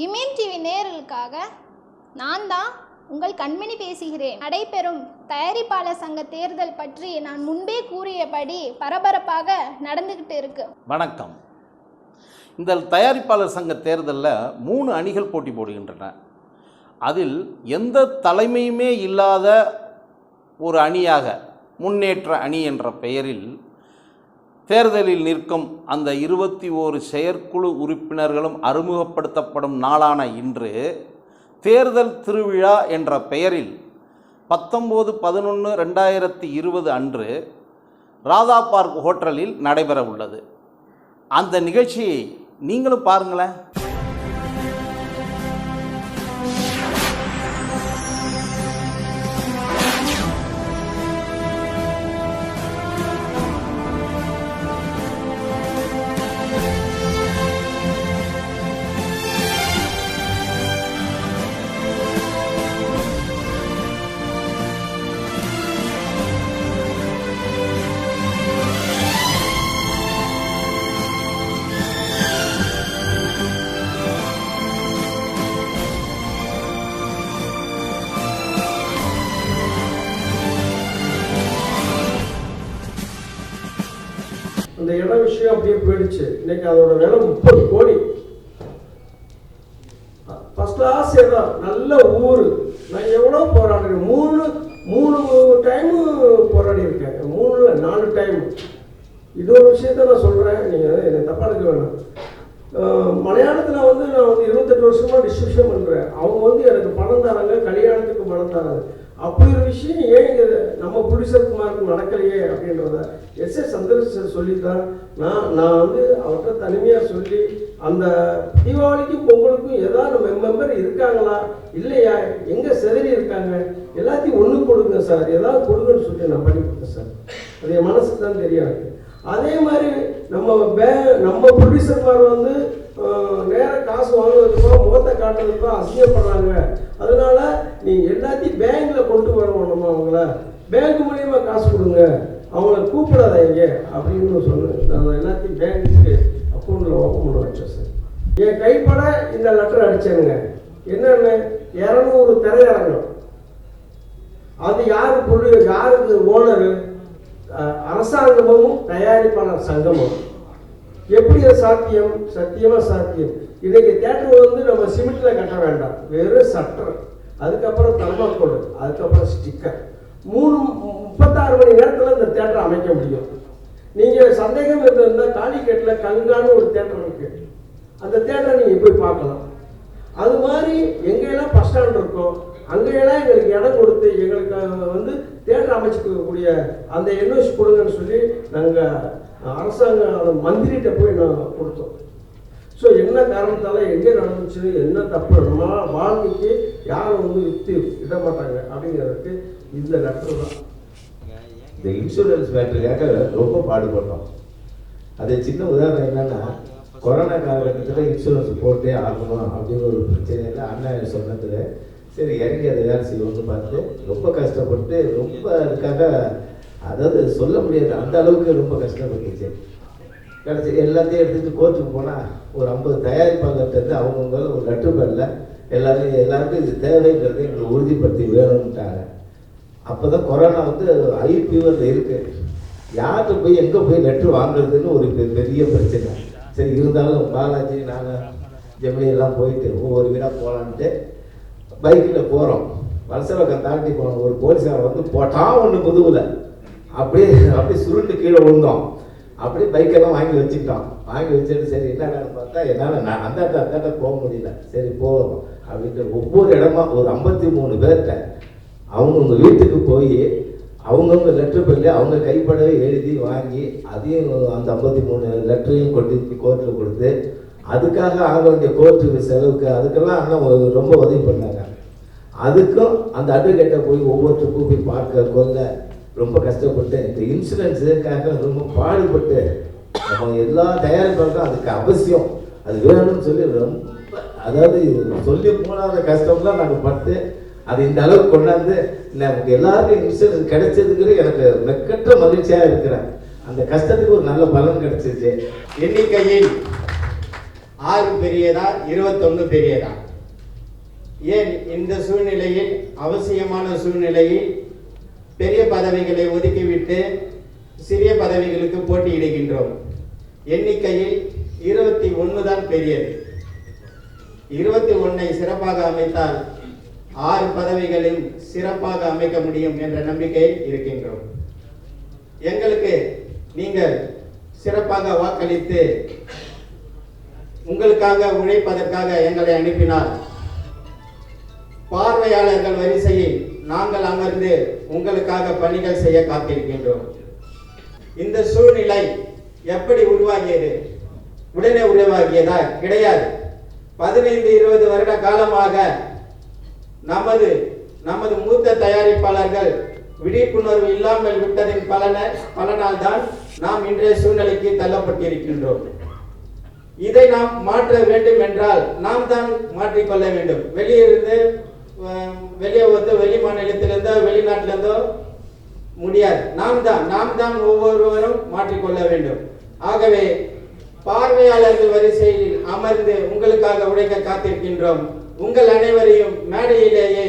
இமேன் TV நேயர்களுக்காக நான் தான் உங்கள் கண்மணி பேசுகிறேன். நடைபெறும் தயாரிப்பாளர் சங்க தேர்தல் பற்றி நான் முன்பே கூறியபடி பரபரப்பாக நடந்துகிட்டு இருக்கு. வணக்கம். இந்த தயாரிப்பாளர் சங்க தேர்தலில் 3 அணிகள் போட்டி போடுகின்றன. அதில் எந்த தலைமையுமே இல்லாத ஒரு அணியாக முன்னேற்ற அணி என்ற பெயரில் தேர்தலில் நிற்கும் அந்த 21 செயற்குழு உறுப்பினர்களும் அறிமுகப்படுத்தப்படும் நாளான இன்று தேர்தல் திருவிழா என்ற பெயரில் 19/11/2020 அன்று ராதா பார்க் ஹோட்டலில் நடைபெற உள்ளது. அந்த நிகழ்ச்சியை நீங்களும் பாருங்களேன். அந்த இடம் விஷயம் அப்படியே போயிடுச்சு. இன்னைக்கு அதோட விலை 30 கோடி. ஃபர்ஸ்ட் கிளாஸ் இடம், நல்ல ஊர். நான் எவ்வளோ போராடுறேன், மூணு டைமு போராடி இருக்கேன். 3 இல்ல 4 டைம். இன்னொரு விஷயத்த நான் சொல்கிறேன், நீங்கள் என்னை தப்பாக எடுக்க வேணாம். மலையாளத்தில் நான் 28 வருஷமாக டிஸ்ட்ரிபியூஷன் பண்ணுறேன். அவங்க எனக்கு பணம் தராங்க, கல்யாணத்துக்கு பணம் தராங்க. அப்படி ஒரு விஷயம் ஏன் இங்கே நம்ம ப்ரொடியூசருக்குமாருக்கு நடக்கலையே அப்படின்றத எஸ் சந்திரசேகர் சொல்லித்தான் நான் அவர்கிட்ட தனிமையாக சொல்லி அந்த தீபாவளிக்கும் பொங்கலுக்கும் ஏதாவது நம்ம மெம்பர் இருக்காங்களா இல்லையா, எங்கே செதறி இருக்காங்க, எல்லாத்தையும் ஒன்று கொடுங்க சார், ஏதாவது கொடுங்கன்னு சொல்லி நான் பண்ணி கொடுத்தேன் சார். அது என் மனசுக்கு தான் தெரியாது. அதே மாதிரி நம்ம ப்ரொடியூசர்மார் நேராக காசு வாங்குறதுக்கோ முகத்தை காட்டுறதுக்கோ அசிங்கப்படுறாங்க. அதனால நீ எல்லாத்தையும் பேங்க்கில் கொண்டு வரணும். நம்ம அவங்கள பேங்க் மூலியமாக காசு கொடுங்க, அவங்கள கூப்பிடாதீங்க அப்படின்னு சொன்னேன். நான் எல்லாத்தையும் பேங்க்கு அக்கௌண்ட்டில் ஓப்பன் பண்ண வச்சேன் சார். என் கைப்பட இந்த லெட்டர் அடித்தேனுங்க. என்னென்ன 200 திரையரங்கம். அது யாருக்கு ஓனரு? அரசாங்கமும் தயாரிப்பாளர் சங்கமும். எப்படி சாத்தியம்? சத்தியமாக சாத்தியம். இன்றைக்கி தேட்டர் நம்ம சிமெண்ட்டில் கட்ட வேண்டாம், வெறும் சட்டர், அதுக்கப்புறம் தர்மாக்கோடு, அதுக்கப்புறம் ஸ்டிக்கர். 36 மணி நேரத்தில் இந்த தேட்டரை அமைக்க முடியும். நீங்கள் சந்தேகம் இருந்திருந்தால் காலிக்கட்டில் கங்கான்னு ஒரு தேட்டர் இருக்குது, அந்த தேட்டரை நீங்கள் போய் பார்க்கலாம். அது மாதிரி எங்கெல்லாம் பஸ் ஸ்டாண்ட் இருக்கோ அங்கெல்லாம் எங்களுக்கு இடம் கொடுத்து எங்களுக்கு தேட்டர் அமைச்சிக்கக்கூடிய அந்த என்ஓசி கொடுங்கன்னு சொல்லி நாங்கள் அரசாங்க மந்திரிகிட்ட போய் நான் கொடுத்தோம். ஸோ என்ன காரணத்தால் எங்கே நடந்துச்சு, என்ன தப்பு, நம்ம வாழ்க்கைக்கு யாரும் விட மாட்டாங்க அப்படிங்கிறதுக்கு இந்த லெட்டர் தான். இந்த இன்சூரன்ஸ் மேட்டருக்காக ரொம்ப பாடுபட்டோம். அது சின்ன உதாரணம் என்னன்னா, கொரோனா காலகட்டத்தில் இன்சூரன்ஸ் போட்டே ஆகணும் அப்படிங்கிற ஒரு பிரச்சனையில் அண்ணன் சொன்னதில் சரி இறங்கி அதை வேலை செய்வோம்னு பார்த்து ரொம்ப கஷ்டப்பட்டு ரொம்ப அதுக்காக அதாவது சொல்ல முடியாது அந்த அளவுக்கு ரொம்ப கஷ்டப்பட்டுச்சு. கடைசி எல்லாத்தையும் எடுத்துகிட்டு கோர்ட்டுக்கு போனால் ஒரு 50 தயாரிப்பாளர்கிட்ட அவங்கவுங்க ஒரு லெட்டர் பேரில் எல்லாருக்கும் இது தேவைங்கிறத எங்களுக்கு உறுதிப்படுத்தி வேணும்ட்டாங்க. அப்போ தான் கொரோனா ஹை ஃபீவரில் இருக்குது. யார்கிட்ட போய் எங்கே போய் லெட்டர் வாங்குறதுன்னு ஒரு பெரிய பிரச்சனை. சரி இருந்தாலும் பாலாஜி நாங்கள் ஜெமினியெல்லாம் போயிட்டு ஒவ்வொரு வீடாக போகலான்ட்டு பைக்கில் போகிறோம். வலசவக்கம் தாண்டி போனோம். ஒரு போலீஸார் போட்டால் ஒன்று முதுகுல அப்படியே சுருண்டு கீழே விழுந்தோம். அப்படியே பைக்கெல்லாம் வாங்கி வச்சுக்கிட்டோம். வாங்கி வச்சுட்டு சரி என்னடான்னு பார்த்தா என்னால் நான் அந்த போக முடியல. சரி போகிறோம் அப்படின்ட்டு ஒவ்வொரு இடமா ஒரு 53 பேர்கிட்ட அவங்கவுங்க வீட்டுக்கு போய் அவங்கவுங்க லெட்டர் பண்ணி அவங்க கைப்படவே எழுதி வாங்கி அதையும் அந்த 53 லெட்டரையும் கொண்டு கோர்ட்டில் கொடுத்து அதுக்காக ஆக வேண்டிய கோர்ட்டுக்கு செலவுக்கு அதுக்கெல்லாம் அண்ணன் ரொம்ப உதவி பண்ணாங்க. அதுக்கும் அந்த அட்வொகேட்டை போய் ஒவ்வொருத்தருக்கும் போய் பார்க்க கொள்ள ரொம்ப கஷ்டப்பட்டு இந்த இன்சூரன்ஸுக்காக ரொம்ப பாடுபட்டு நம்ம எல்லா தயாரிப்பாளர்களும் அதுக்கு அவசியம் அது வேணும்னு சொல்லி ரொம்ப அதாவது சொல்லி போனாத கஷ்டம்லாம் நாங்கள் பட்டு அது இந்த அளவுக்கு கொண்டாந்து நமக்கு எல்லாருக்கும் இன்சூரன்ஸ் கிடைச்சதுங்கிற எனக்கு மெக்கற்ற மகிழ்ச்சியாக இருக்கிறேன். அந்த கஷ்டத்துக்கு ஒரு நல்ல பலன் கிடைச்சிச்சு. எண்ணிக்கையில் 6 பெரியதா 21 பெரியதா? ஏன் இந்த சூழ்நிலையில், அவசியமான சூழ்நிலையில் பெரிய பதவிகளை ஒதுக்கிவிட்டு சிறிய பதவிகளுக்கு போட்டியிடுகின்றோம்? எண்ணிக்கையில் 21 தான் பெரியது. 21ஐ சிறப்பாக அமைத்தால் 6 பதவிகளையும் சிறப்பாக அமைக்க முடியும் என்ற நம்பிக்கையில் இருக்கின்றோம். எங்களுக்கு நீங்கள் சிறப்பாக வாக்களித்து உங்களுக்காக உழைப்பதற்காக எங்களை அனுப்பினார். பார்வையாளர்கள் வரிசையில் நாங்கள் அமர்ந்து உங்களுக்காக பணிகள் செய்ய காத்திருக்கின்றோம். இந்த சூழ்நிலை எப்படி உருவாகியது? உடனே உருவாகியதா? கிடையாது. 15-20 வருட காலமாக நமது மூத்த தயாரிப்பாளர்கள் விழிப்புணர்வு இல்லாமல் விட்டதின் பலனால் தான் நாம் இன்றைய சூழ்நிலைக்கு தள்ளப்பட்டிருக்கின்றோம். இதை நாம் மாற்ற வேண்டும் என்றால் நாம் தான் மாற்றிக்கொள்ள வேண்டும். வெளியே வெளி மாநிலத்திலிருந்தோ வெளிநாட்டிலிருந்தோ முடியாது. நாம் தான் ஒவ்வொருவரும் மாற்றிக்கொள்ள வேண்டும். ஆகவே பார்வையாளர்கள் வரிசையில் அமர்ந்து உங்களுக்காக உழைக்க காத்திருக்கின்றோம். உங்கள் அனைவரையும் மேடையிலேயே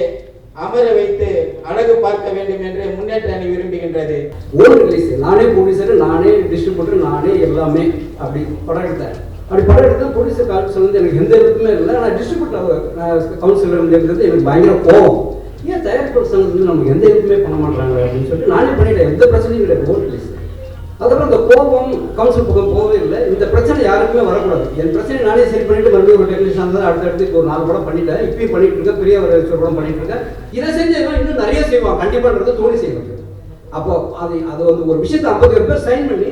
அமர வைத்து அழகு பார்க்க வேண்டும் என்று முன்னேற்ற அணி விரும்புகின்றது. ஓன் ரிலீஸ் நானே ப்ரொடியூசர், நானே டிஸ்ட்ரிபியூட்டர், நானே எல்லாமே அப்படி படம் எடுத்தேன். அப்படி படம் எடுத்தால் ப்ரொடியூசர் கவுன்சில் வந்து எனக்கு எந்த விதத்துமே இல்லை. ஆனால் டிஸ்ட்ரிபியூட்டர் கவுன்சிலர் இருக்கிறது எனக்கு பயங்கர கோவம். ஏன் தயாரிப்பாளர் சங்கத்துக்கு நமக்கு எந்த விதமே பண்ண மாட்டாங்க அப்படின்னு சொல்லிட்டு நானே பண்ணிட்டேன். எந்த பிரச்சனையும் கிடையாது. ஓன் ரிலீஸ் அதுக்கப்புறம் இந்த கோபம் கவுன்சில் பக்கம் போகவே இல்லை. இந்த பிரச்சனை யாருக்குமே வரக்கூடாது. என் பிரச்சனை நானே சரி பண்ணிட்டு மறுபடியும் ஒரு டெக்னீஷியன் தான் அடுத்தடுத்து ஒரு 4 படம் பண்ணிட்டேன். இப்பயும் பண்ணிட்டு இருக்கேன். பெரிய ஒரு படம் பண்ணிட்டு இருக்கேன். இதை செஞ்சவங்க இன்னும் நிறைய செய்வாங்க. கண்டிப்பாக தோணி செய்வாங்க. அப்போ அது வந்து ஒரு விஷயத்தை 50 பேர் சைன் பண்ணி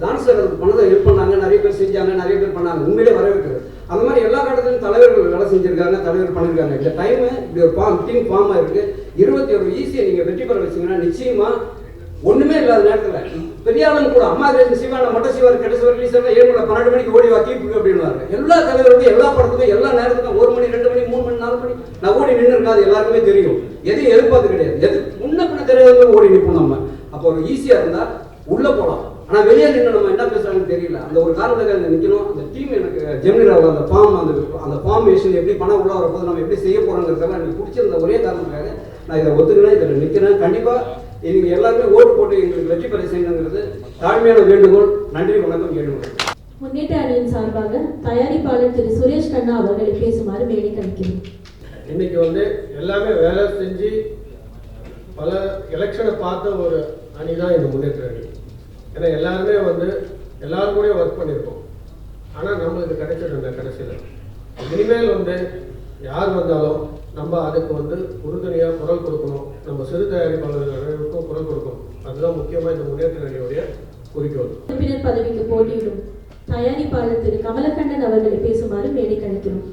டான்ஸர் பணத்தை ஹெல்ப் பண்ணாங்க. நிறைய பேர் செஞ்சாங்க, நிறைய பேர் பண்ணாங்க. உண்மையிலே வரவேற்கிறது. அந்த மாதிரி எல்லா காலத்திலும் தலைவர்கள் வேலை செஞ்சிருக்காங்க, தலைவர் பண்ணியிருக்காங்க. இந்த டைமு இப்படி ஒரு டீம் ஃபார்ம் ஆயிருக்கு. 21 ஈஸியை நீங்கள் வெற்றி பெற வச்சிங்கன்னா நிச்சயமா ஒண்ணுமே இல்லாத நேரத்தில் பெரிய ஆளுங்க கூட அம்மா சிவான மட்டும் சிவார் கெட்ட சிவர் ரிலீஸ் 12 மணிக்கு ஓடி வா கீப்பு அப்படின்னுவாங்க. எல்லா தலைவருக்கும் எல்லா படத்துக்கும் எல்லா நேரத்துக்கும் 1 மணி 2 மணி 3 மணி 4 மணி நான் ஓடி நின்று இருக்காது. எல்லாருக்குமே தெரியும். எதையும் எதிர்பார்த்து கிடையாது. எது முன்ன பின்ன தெரியாதவங்க ஓடி நிற்போம் நம்ம. அப்போ ஒரு ஈஸியா இருந்தா உள்ள போகலாம். ஆனா வெளியே நின்று நம்ம என்ன பேசுறாங்கன்னு தெரியல. அந்த ஒரு காரணத்துக்காக நிற்கணும். அந்த டீம் எனக்கு ஜெமினிராவ் அந்த ஃபார்ம் அந்த ஃபார்மேஷன் எப்படி பணம் உள்ள வரப்போது நம்ம எப்படி செய்ய போறோங்கிறதெல்லாம் எனக்கு பிடிச்சிருந்த ஒரே காரணத்துக்காக நான் இதை ஒத்துக்கிறேன். இதில் நிற்கிறேன். கண்டிப்பா நீங்க எல்லாருமே ஓட்டு போட்டு எங்களுக்கு வெற்றி பெற செய்யணுங்கிறது தாழ்மையான வேண்டுகோள். நன்றி, வணக்கம். வேண்டுகோள். முன்னேற்ற அணியின் சார்பாக தயாரிப்பாளர் திரு சுரேஷ் கண்ணா அவர்களை பேசுமாறு மேடை கழிக்கிறேன். இன்னைக்கு வந்து எல்லாமே வேலை செஞ்சு பல எலெக்ஷனை பார்த்த ஒரு அணி தான் இந்த முன்னேற்ற அணி. ஏன்னா எல்லாருமே வந்து எல்லாரும் கூட ஒர்க் பண்ணியிருக்கோம். ஆனால் நம்மளுக்கு கிடைச்சது கடைசியில் இனிமேல் வந்து யார் வந்தாலும் நம்ம அதுக்கு வந்து உறுதுணையாக குரல் கொடுக்கணும். நம்ம சிறு தயாரிப்பாளர்கள் அனைவருக்கும் குரல் கொடுக்கணும். அதுதான் முக்கியமாக இந்த முன்னேற்ற அணியுடைய குறிக்கோள். உறுப்பினர் பதவிக்கு போட்டியிடும் தயாரிப்பாளர் திரு கமலக்கண்ணன் அவர்களை பேசுமாறு மேடை கழிக்கிறோம்.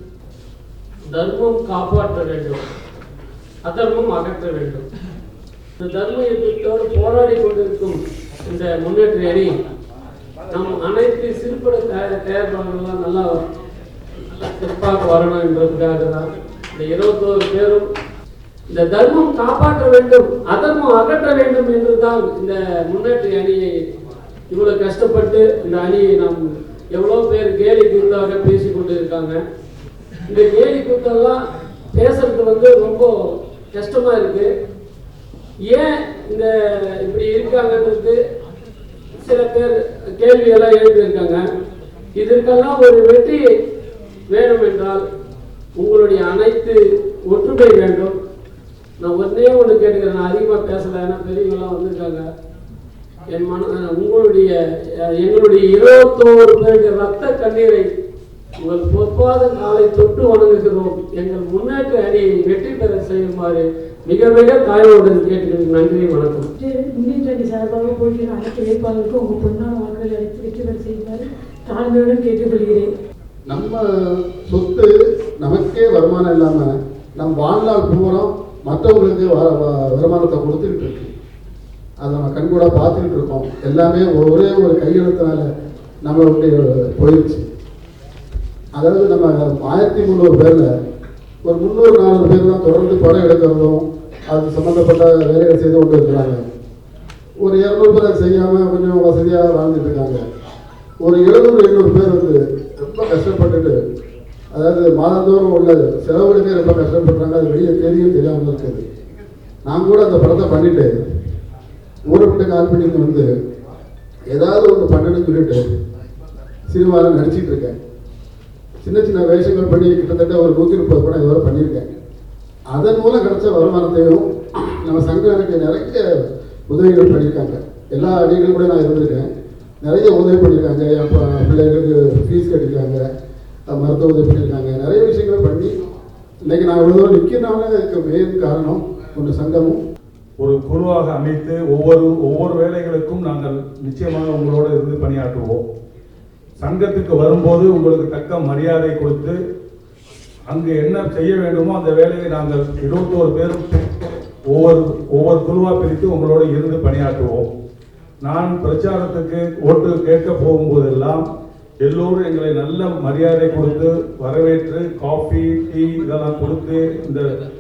தர்மம் காப்பாற்ற வேண்டும், அதர்மம் அகற்ற வேண்டும். இந்த தர்ம யுத்தத்தோடு போராடி கொண்டிருக்கும் இந்த முன்னேற்ற அணி நம் அனைத்து சிறுபட தயாரிப்பாளர்கள்லாம் நல்லா சிறப்பாக வரணும் என்றதுக்காக தான் இந்த 21 பேரும் இந்த தர்மம் காப்பாற்ற வேண்டும், அதர்மம் அகற்ற வேண்டும் என்றுதான் இந்த முன்னேற்ற அணியை இவ்வளவு கஷ்டப்பட்டு இந்த அணியை நாம் எவ்வளோ பேர் கேலி கூத்தாக பேசி கொண்டு இருக்காங்க. இந்த கேலி கூத்தெல்லாம் பேசுறது வந்து ரொம்ப கஷ்டமா இருக்கு. ஏன் இந்த இப்படி இருக்காங்கன்றது சில பேர் கேள்வியெல்லாம் எழுப்பியிருக்காங்க. இதற்கெல்லாம் ஒரு வெற்றி வேணும் என்றால் உங்களுடைய அனைத்து ஒற்றுமை வேண்டும். நான் ஒன்றே ஒன்று கேட்டுக்கிறேன். நான் அதிகமாக பேசலை, ஏன்னா பெரியவங்களாம் வந்திருக்காங்க. எங்களுடைய 21 பேருடைய ரத்த கண்ணீரை உங்கள் பொற்பாத நாளை தொட்டு வணங்குகிறோம். எங்கள் முன்னேற்ற அணியை வெற்றி பெற செய்யுமாறு மிக மிக தாயோடு கேட்டுக்கிறேன். நன்றி, வணக்கம். முன்னேற்ற அணி சார்பாக போட்டியின் அனைத்து வேட்பாளருக்கும் உங்கள் பொன்னான வாக்குகளை அளித்து வெற்றி பெற செய்யுமாறு தாழ்மையுடன் கேட்டுக்கொள்கிறேன். நம்ம சொத்து நமக்கே வருமானம் இல்லாமல் நம் வாழ்நாள் பூரா மற்றவங்களுக்கு வருமானத்தை கொடுத்துக்கிட்டு இருக்கு. அதை நம்ம கண்கூட பார்த்துக்கிட்டு இருக்கோம். எல்லாமே ஒரே ஒரு கையெழுத்தினால நம்மளுடைய போயிடுச்சு. அதாவது நம்ம 1300 பேரில் ஒரு 300-400 பேர் தான் தொடர்ந்து படம் எடுக்கிறதும் அது சம்மந்தப்பட்ட வேலைகள் செய்து கொண்டு இருக்கிறாங்க. ஒரு 200 பேர் செய்யாமல் கொஞ்சம் வசதியாக வாழ்ந்துட்டு இருக்காங்க. ஒரு 700-800 பேர் வந்து ரொம்ப கஷ்டப்பட்டுட்டு, அதாவது மாதந்தோறும் உள்ள செலவுகளுக்கே ரொம்ப கஷ்டப்படுறாங்க. அது வெளியே தெரியாமல் இருக்குது. நான் கூட அந்த படத்தை பண்ணிட்டு ஊரை விட்டு கால் பண்ணிட்டு வந்து ஏதாவது ஒன்று பண்ணணும்னு சொல்லிட்டு சினிமாவில் நடிச்சிட்டு இருக்கேன். சின்ன சின்ன வேஷங்கள் பண்ணி கிட்டத்தட்ட ஒரு 130 படம் இதுவரை பண்ணியிருக்கேன். அதன் மூலம் கிடைச்ச வருமானத்தையும் நம்ம சங்கம் எனக்கு நிறைய உதவிகள் பண்ணியிருக்காங்க. எல்லா அடிகளும் கூட நான் இருந்திருக்கேன். நிறைய உதவி பண்ணியிருக்காங்க. என் பிள்ளைகளுக்கு ஃபீஸ் கட்டியிருக்காங்க, மருத்துவ உதவி பண்ணியிருக்காங்க. நிறைய விஷயங்கள் பண்ணி இன்றைக்கி நான் இவ்வளோ நிற்கிறனால இதுக்கு மெயின் காரணம் ஒன்று சங்கமும். ஒரு குழுவாக அமைத்து ஒவ்வொரு வேலைகளுக்கும் நாங்கள் நிச்சயமாக உங்களோடு இருந்து பணியாற்றுவோம். சங்கத்துக்கு வரும்போது உங்களுக்கு தக்க மரியாதை கொடுத்து அங்கு என்ன செய்ய வேண்டுமோ அந்த வேலையை நாங்கள் 21 பேரும் ஒவ்வொரு குழுவாக பிரித்து உங்களோடு இருந்து பணியாற்றுவோம். நான் பிரச்சாரத்துக்கு ஓட்டு கேட்க போகும்போதெல்லாம் எல்லோரும் எங்களை நல்ல மரியாதை கொடுத்து வரவேற்று காஃபி டீ இதெல்லாம் கொடுத்து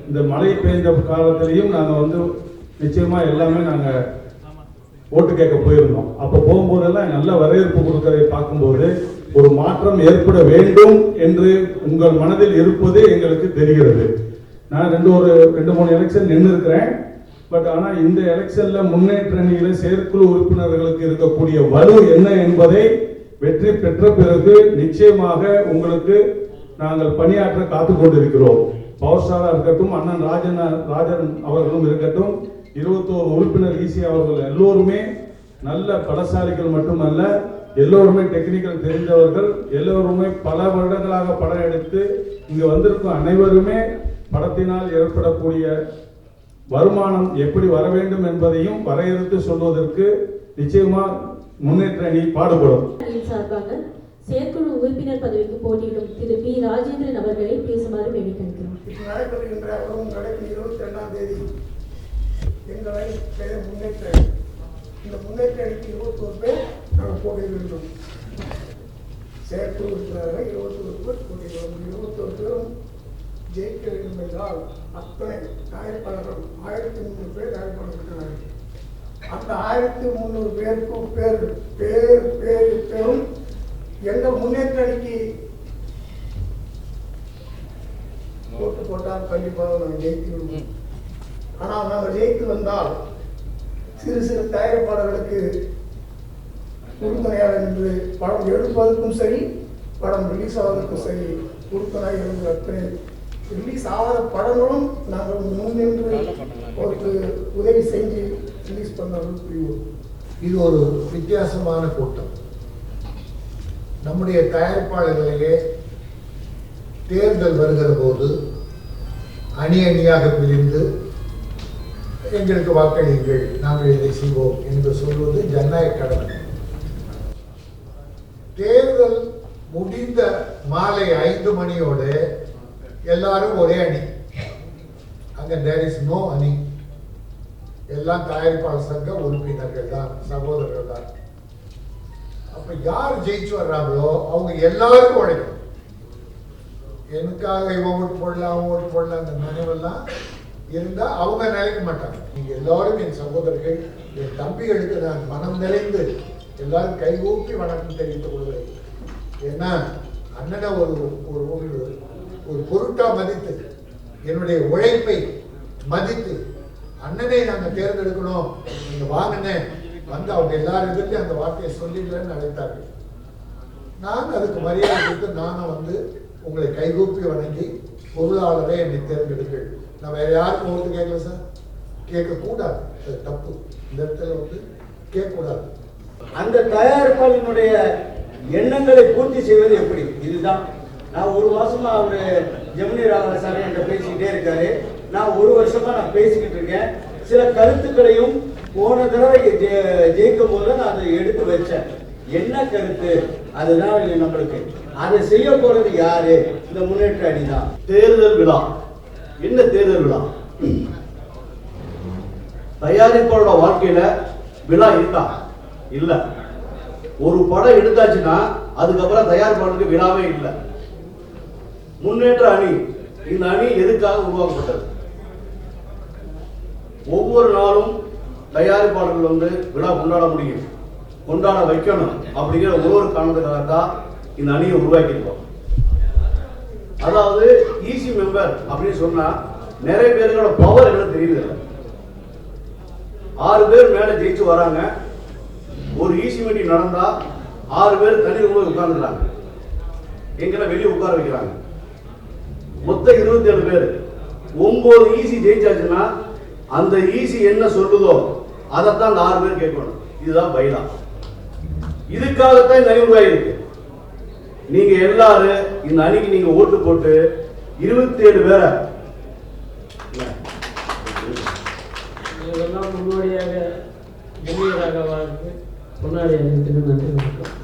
இந்த மழை பெய்த காலத்திலையும் நாங்கள் நிச்சயமாக எல்லாமே நாங்கள் ஓட்டு கேட்க போயிருந்தோம். அப்போ போகும்போதெல்லாம் நல்ல வரவேற்பு கொடுக்கறதை பார்க்கும்போது ஒரு மாற்றம் ஏற்பட வேண்டும் என்று உங்கள் மனதில் இருப்பது எங்களுக்கு தெரிகிறது. நான் 2-3 எலெக்ஷன் நின்று இருக்கிறேன். பட் ஆனால் இந்த எலெக்ஷனில் முன்னேற்ற அணியில் செயற்குழு உறுப்பினர்களுக்கு இருக்கக்கூடிய வலு என்ன என்பதை வெற்றி பெற்ற பிறகு நிச்சயமாக உங்களுக்கு நாங்கள் பணியாற்ற காத்து கொண்டிருக்கிறோம். பவர் ஸ்டாராக இருக்கட்டும், அண்ணன் ராஜன் அவர்களும் இருக்கட்டும், 21 உறுப்பினர் ஈசி அவர்கள் எல்லோருமே நல்ல பலசாலிகள் மட்டுமல்ல, எல்லோருமே டெக்னிக்கல் தெரிந்தவர்கள். எல்லோருமே பல வருடங்களாக படம் எடுத்து இங்கு வந்திருக்கும் அனைவருமே படத்தினால் ஏற்படக்கூடிய வருமானம் எப்படி வர வேண்டும் என்பதையும் வரையறுத்து சொல்வதற்கு நிச்சயமா முன்னேற்ற அணி பாடுபடும். சார்பாக செயற்குழு உறுப்பினர் பதவிக்கு போட்டியிடும் திரு பி. ராஜேந்திரன் அவர்களை பேசுமாறு வேண்டிக்கொள்கிறோம். நடைபெறுகின்ற 22ஆம் தேதி எங்களை முன்னேற்ற இந்த முன்னேற்ற அணிக்கு 21 பேர் நாங்கள் போட்டியிடுகிறோம். செயற்குழு உறுப்பினர்கள் 21 பேர் போட்டியிடுவோம். 21 பேரும் ஜெயிக்க வேண்டும் என்றால் அத்தனை தயாரிப்பாளர்கள் 1300 பேர் தயாரிப்பாளர்கள். அந்த 1300 பேருக்கும் பேரும் எங்கள் முன்னேற்ற அணிக்கு ஓட்டு போட்டால் கண்டிப்பாக நாங்கள் ஜெயித்து விடுவோம். ஆனால் நாங்கள் ஜெயித்து வந்தால் சிறு தயாரிப்பாளர்களுக்கு உறுதுணையாக என்று படம் எடுப்பதற்கும் சரி, படம் ரிலீஸ் ஆவதற்கும் சரி உறுதுணையாக இருந்து அத்தனை ரிலீஸ் ஆகாத படங்களும் நாங்கள் முன்னின்று ஒரு உதவி செஞ்சு ரிலீஸ் பண்ணாலும் புரிவோம். இது ஒரு வித்தியாசமான கூட்டம். நம்முடைய தயாரிப்பாளர்களிலே தேர்தல் வருகிற போது அணி அணியாக பிரிந்து எங்களுக்கு வாக்களியுங்கள், நாங்கள் இதை செய்வோம் என்று சொல்வது ஜனநாயக கடமை. தேர்தல் முடிந்த மாலை 5 மணியோடு எல்லாரும் ஒரே அணி. அங்க தேர் இஸ் நோ அணி. எல்லாம் தயாரிப்பாளர் சங்க உறுப்பினர்கள் தான், சகோதரர்கள் தான். அப்ப யார் ஜெயிச்சு வர்றாங்களோ அவங்க எல்லாருக்கும் உழைக்கும். எனக்காக இவன் ஓட்டு போடலாம் ஓட்டு போடலாம் அந்த நினைவெல்லாம் இருந்தா அவங்க நினைக்க மாட்டாங்க. நீங்க எல்லாரும் என் சகோதரர்கள், என் தம்பிகளுக்கு நான் மனம் நிறைந்து எல்லாரும் கைகூப்பி வணக்கம் தெரிவித்துக் கொள்கிறேன். ஏன்னா அண்ணனை ஒரு பொருட்டா மதித்து, என்னுடைய உழைப்பை மதித்து அண்ணனை நாங்கள் தேர்ந்தெடுக்கணும், நீங்க வாங்கினேன் வந்து அவங்க எல்லாரும் எதிர்த்து அந்த வார்த்தையை சொல்லிடலன்னு அழைத்தார்கள். நான் அதுக்கு மரியாதை கொடுத்து நானும் உங்களை கைகூப்பி வணங்கி பொருளாளரை என்னை தேர்ந்தெடுங்கள். நான் வேற யாருக்கும் ஓட்டு கேட்கல சார், கேட்கக்கூடாது, அது தப்பு. இந்த இடத்துல கேட்கக்கூடாது. அந்த தயாரிப்பாளனுடைய எண்ணங்களை பூர்த்தி செய்வது எப்படி? இதுதான் நான் 1 மாசமா அவரு ஜெமினி ராகவன் சார் என்கிட்ட பேசிக்கிட்டே இருக்காரு. நான் 1 வருஷமா நான் பேசிக்கிட்டு இருக்கேன். சில கருத்துக்களையும் போன தடவை ஜெயிக்கும் போது நான் அதை எடுத்து வச்சேன். என்ன கருத்து? அதுதான் நம்மளுக்கு. அதை செய்ய போறது யாரு? இந்த முன்னேற்ற அணி தான். தேர்தல் விழா என்ன தேர்தல் விழா? தயாரிப்பாளரோட வாழ்க்கையில விழா இருக்கா? இல்ல. ஒரு படம் எடுத்தாச்சுன்னா அதுக்கப்புறம் தயாரிப்பாளருக்கு விழாவே இல்லை. முன்னேற்ற அணி, இந்த அணி எதுக்காக உருவாக்கப்பட்டது? ஒவ்வொரு நாளும் தயாரிப்பாளர்கள் விழா கொண்டாட முடியும், கொண்டாட வைக்கணும் அப்படிங்கிற ஒரு காரணத்துக்காக தான் இந்த அணியை உருவாக்கியிருக்கோம். அதாவது ஈசி மெம்பர் அப்படின்னு சொன்னா நிறைய பேர்களோட பவர் என்ன தெரியுது. 6 பேர் மேல ஜெயிச்சு வராங்க. ஒரு ஈசி மீட்டிங் நடந்தா 6 பேர் தனி ரூம்ல உட்கார்ந்துறாங்க. எங்களை வெளியே உட்கார வைக்கிறாங்க. மொத்தம் 27 பேர். 9 ஈசி ஜெயிச்சாச்சுன்னா அந்த ஈசி என்ன சொல்லுதோ அதைத்தான் அந்த 6 பேர் கேட்கணும். இதுதான் பைலா. இதுக்காகத்தான் இந்த அணி உருவாயிருக்கு. நீங்க எல்லாரும் இந்த அணிக்கு நீங்க ஓட்டு போட்டு 27 பேரை இதெல்லாம் முன்னோடியாக ஜெமினியாக வாழ்க்கை முன்னாடி அணிக்கு நன்றி வணக்கம்.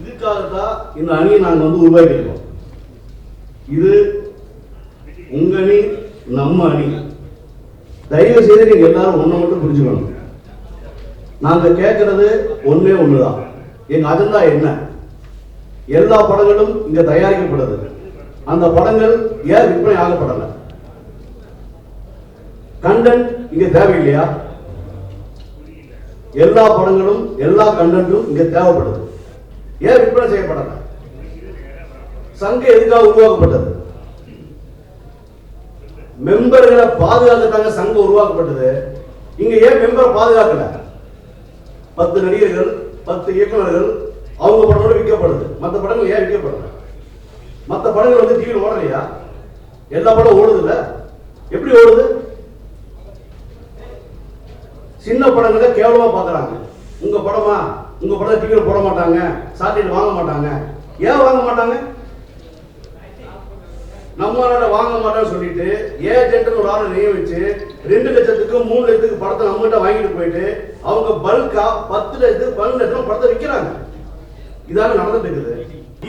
இதுக்காகத்தான் இந்த அணியை நாங்கள் வந்து உருவாக்கியிருக்கோம். இது உங்க அணி, நம்ம அணி. தயவு செய்து நீங்க எல்லாரும் ஒண்ணு மட்டும் புரிஞ்சுக்கணும். நாங்க கேட்கறது ஒண்ணே ஒண்ணுதான். எங்க அஜெண்டா என்ன? எல்லா படங்களும் இங்க தயாரிக்கப்படுது. அந்த படங்கள் ஏன் விற்பனை ஆகப்படல? கண்டென்ட் இங்க தேவையில்லையா? எல்லா படங்களும் எல்லா கண்டென்ட்டும் இங்க தேவைப்படுது. ஏன் விற்பனை செய்யப்படல? சங்கம் எதுக்காக உருவாக்கப்பட்டது? மெம்பர்களை பாதுகாக்கத்தாங்க சங்கம் உருவாக்கப்பட்டது. இங்க ஏன் மெம்பரை பாதுகாக்கல? 10 நடிகர்கள், 10 இயக்குநர்கள் அவங்க படங்களோட விற்கப்படுது. மற்ற படங்கள் ஏன் விற்கப்படல? மற்ற படங்கள் வந்து டிவியில் ஓடலையா? எல்லா படம் ஓடுது இல்ல? எப்படி ஓடுது? சின்ன படங்களை கேவலமா பாக்குறாங்க. உங்க படமா? உங்க படம் டிவியில் போட மாட்டாங்க, சாட்டில் வாங்க மாட்டாங்க. ஏன் வாங்க மாட்டாங்க? நம்மளால வாங்க மாட்டோம்னு சொல்லிட்டு ஏஜென்ட்னு ஒரு ஆளை நியமிச்சு 2 லட்சத்துக்கு 3 லட்சத்துக்கு படத்தை நம்மகிட்ட வாங்கிட்டு போயிட்டு அவங்க பல்கா 10 லட்சத்துக்கு 12 லட்சம் படத்தை விற்கிறாங்க. இதான நடந்துட்டு இருக்குது.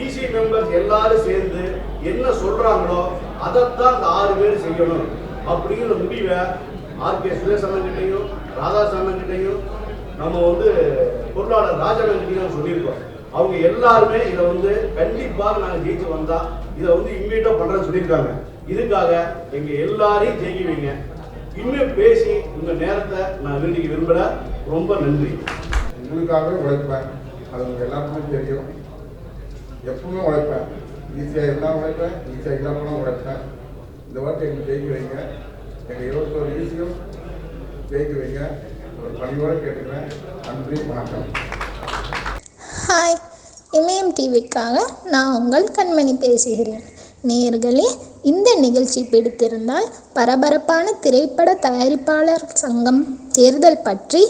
ஈசி மெம்பர்ஸ் எல்லாரும் சேர்ந்து என்ன சொல்றாங்களோ அதைத்தான் அந்த 6 பேர் செய்யணும் அப்படிங்கிற முடிவை ஆர்கே சுரேஷ் அண்ணன்கிட்டையும், ராதாசாமி கிட்டையும், நம்ம வந்து பொருளாளர் ராஜாண்ணன் கிட்டையும் சொல்லியிருக்கோம். அவங்க எல்லாருமே இதை வந்து கண்டிப்பாக நாங்கள் ஜெயிச்சு வந்தா இதை வந்து இம்மீடியட்டா பண்றேன்னு சொல்லியிருக்காங்க. இதுக்காக எங்க எல்லாரையும் ஜெயிக்க வைங்க. இன்னும் பேசி உங்க நேரத்தை நான் வேண்டிக்க விரும்பல. ரொம்ப நன்றி. உங்களுக்காகவே உழைப்பேன், அது உங்க எல்லாருக்குமே தெரியும். எப்பவுமே உழைப்பேன். ஈஸியாக இருந்தால் உழைப்பேன், ஈஸியாக இல்லாமல் உழைப்பேன். இந்த வார்த்தை எங்களுக்கு ஜெயிக்க வைங்க. எங்கள் 21 ஈஸியும் ஜெயிக்க வைங்க. ஒரு பணியோடு கேட்டுக்கிறேன். நன்றி, வணக்கம். ஹாய், இமயம் டிவிக்காக நான் உங்கள் கண்மணி பேசுகிறேன். நேயர்களே, இந்த நிகழ்ச்சி பிடித்திருந்தால் பரபரப்பான திரைப்பட தயாரிப்பாளர் சங்கம் தேர்தல் பற்றி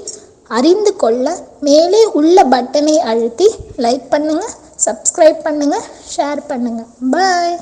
அறிந்து கொள்ள மேலே உள்ள பட்டனை அழுத்தி லைக் பண்ணுங்கள், சப்ஸ்கிரைப் பண்ணுங்கள், ஷேர் பண்ணுங்கள். பாய்.